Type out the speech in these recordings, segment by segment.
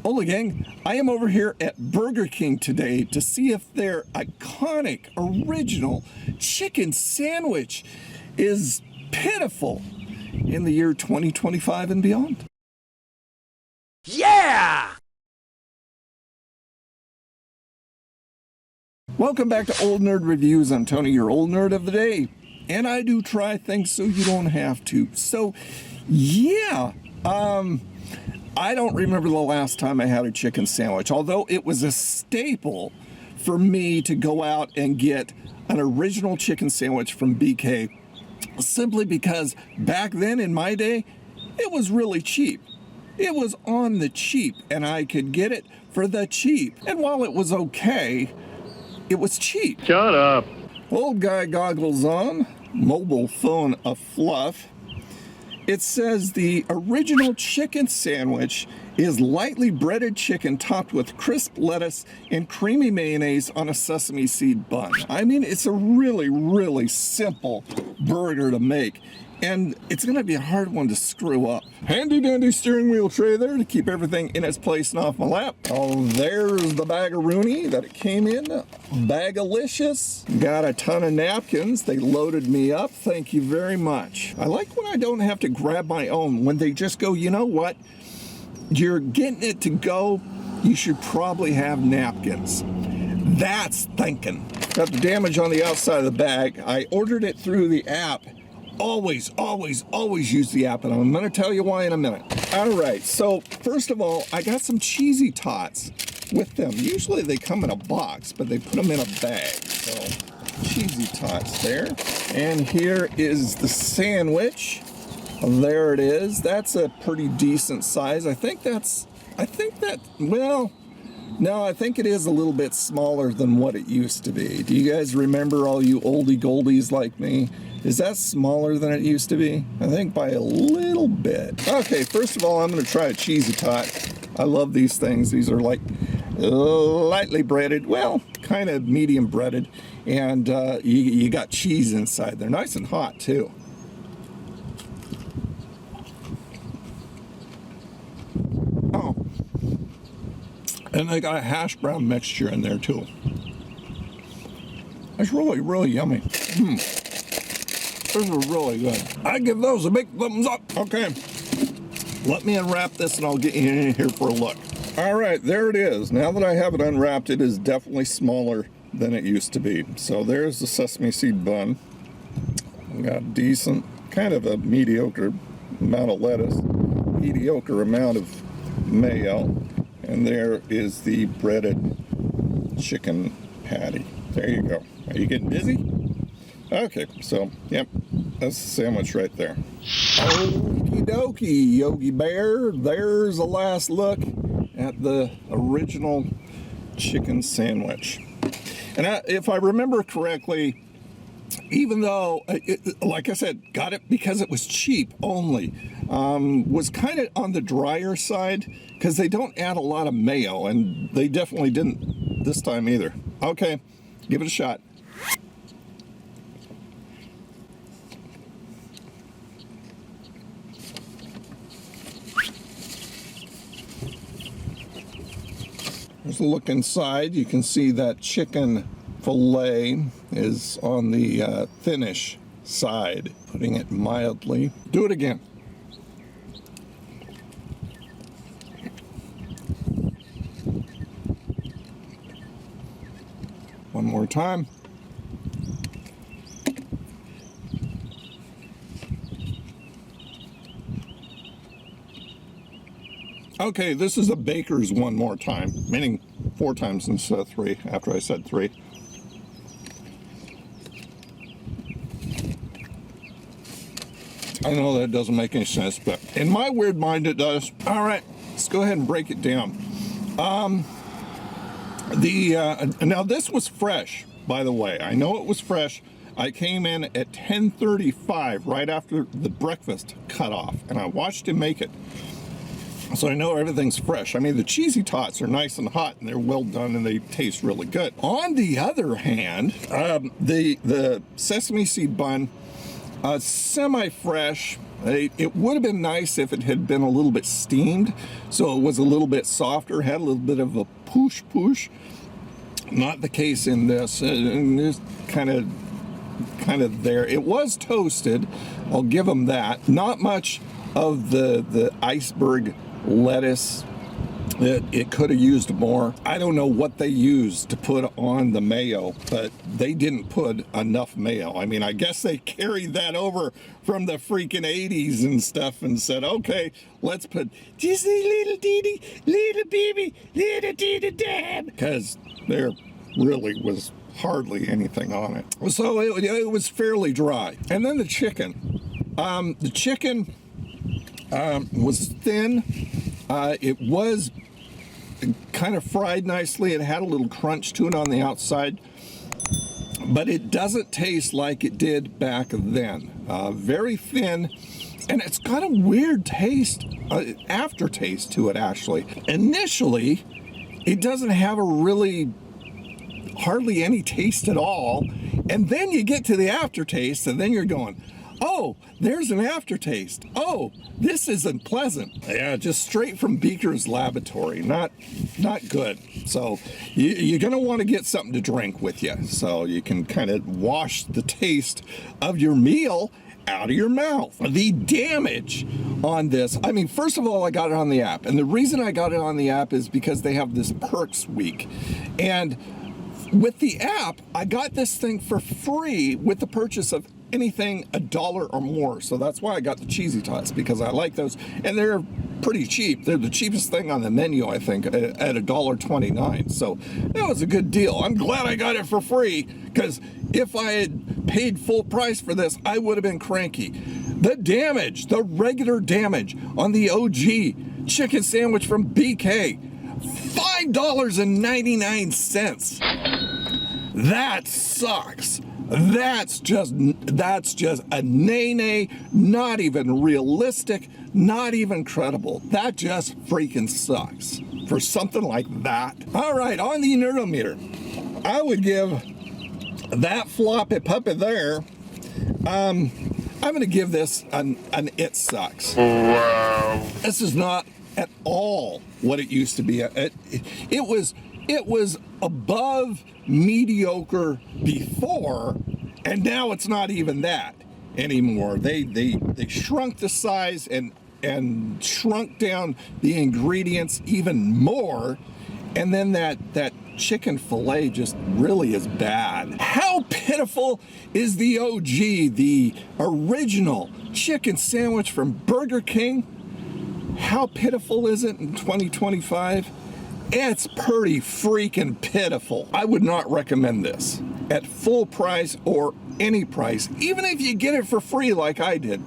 Hola gang, I am over here at Burger King today to see if their iconic, original chicken sandwich is pitiful in the year 2025 and beyond. Yeah! Welcome back to Old Nerd Reviews. I'm Tony, your old nerd of the day, and I do try things so you don't have to. So, yeah, I don't remember the last time I had a chicken sandwich, although it was a staple for me to go out and get an original chicken sandwich from BK, simply because back then in my day, it was really cheap. It was on the cheap, and I could get it for the cheap. And while it was okay, it was cheap. Shut up. Old guy goggles on, mobile phone a fluff. It says the original chicken sandwich is lightly breaded chicken topped with crisp lettuce and creamy mayonnaise on a sesame seed bun. I mean, it's a really, really simple burger to make, and it's gonna be a hard one to screw up. Handy dandy steering wheel tray there to keep everything in its place and off my lap. Oh, there's the bag-a-rooney that it came in. Bag-alicious. Got a ton of napkins. They loaded me up. Thank you very much. I like when I don't have to grab my own, when they just go, you know what? You're getting it to go, you should probably have napkins. That's thinking. Got the damage on the outside of the bag. I ordered it through the app. Always use the app, and I'm gonna tell you why in a minute. All right, so first of all, I got some cheesy tots with them. Usually they come in a box, but they put them in a bag. So cheesy tots there. And here is the sandwich. There it is. That's a pretty decent size. I think well, no, I think it is a little bit smaller than what it used to be. Do you guys remember, all you oldie goldies like me? Is that smaller than it used to be? I think by a little bit. Okay, first of all, I'm gonna try a cheesy tot. I love these things. These are like lightly breaded, well, kind of medium breaded, and you got cheese inside. They're nice and hot too. Oh, and they got a hash brown mixture in there too. That's really, really yummy. Those are really good. I give those a big thumbs up. Okay, let me unwrap this and I'll get you in here for a look. All right, there it is. Now that I have it unwrapped, it is definitely smaller than it used to be. So there's the sesame seed bun. We got decent, kind of a mediocre amount of lettuce, mediocre amount of mayo, and there is the breaded chicken patty. There you go. Are you getting dizzy? Okay, so, yep, that's the sandwich right there. Okie dokie, Yogi Bear. There's a last look at the original chicken sandwich. And if I remember correctly, even though, like I said, got it because it was cheap only, was kind of on the drier side, because they don't add a lot of mayo, and they definitely didn't this time either. Okay, give it a shot. There's a look inside. You can see that chicken fillet is on the thinnish side, putting it mildly. Do it again. One more time. Okay, this is a baker's one more time, meaning 4 times instead of 3, after I said 3. I know that doesn't make any sense, but in my weird mind it does. All right, let's go ahead and break it down. Now this was fresh, by the way. I know it was fresh. I came in at 10:35, right after the breakfast cut off, and I watched him make it. So I know everything's fresh. I mean, the cheesy tots are nice and hot, and they're well done, and they taste really good. On the other hand, the sesame seed bun, semi-fresh, It would have been nice if it had been a little bit steamed, so it was a little bit softer, had a little bit of a push. Not the case in this. And it's kind of there. It was toasted. I'll give them that. Not much of the iceberg lettuce. It could have used more. I don't know what they used to put on the mayo, but they didn't put enough mayo. I mean, I guess they carried that over from the freaking 80s and stuff and said, okay, let's put just a little teeny, little baby, little teeny dab. Because there really was hardly anything on it. So it was fairly dry. And then the chicken. The chicken was thin. It was kind of fried nicely. It had a little crunch to it on the outside, but it doesn't taste like it did back then. Very thin, and it's got a weird taste, aftertaste to it actually. Initially, it doesn't have hardly any taste at all, and then you get to the aftertaste, and then you're going, oh, there's an aftertaste. Oh, this isn't pleasant. Yeah, just straight from Beaker's laboratory. Not good. So you're going to want to get something to drink with you so you can kind of wash the taste of your meal out of your mouth. The damage on this, I mean, first of all, I got it on the app. And the reason I got it on the app is because they have this perks week. And with the app, I got this thing for free with the purchase of anything $1 or more. So that's why I got the cheesy tots, because I like those, and they're pretty cheap. They're the cheapest thing on the menu, I think, at $1.29. So that was a good deal. I'm glad I got it for free, because if I had paid full price for this, I would have been cranky. The damage, the regular damage on the OG chicken sandwich from BK, $5.99. That sucks. That's just a nay, not even realistic, not even credible. That just freaking sucks for something like that. All right, on the Nerdometer, I would give that floppy puppy there, I'm gonna give this an it sucks. Wow. This is not at all what it used to be. It was above mediocre before, and now it's not even that anymore. They shrunk the size and shrunk down the ingredients even more, and then that chicken fillet just really is bad. How pitiful is the OG, the original chicken sandwich from Burger King? How pitiful is it in 2025? It's pretty freaking pitiful. I would not recommend this at full price or any price. Even if you get it for free like I did,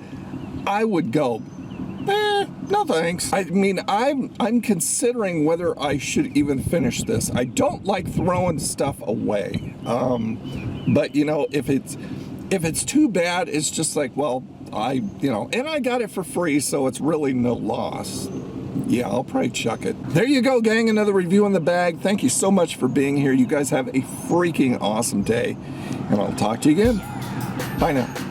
I would go, no thanks. I mean, I'm considering whether I should even finish this. I don't like throwing stuff away. But you know, if it's too bad, it's just like, well, and I got it for free, so it's really no loss. Yeah, I'll probably chuck it. There you go, gang. Another review in the bag. Thank you so much for being here. You guys have a freaking awesome day. And I'll talk to you again. Bye now.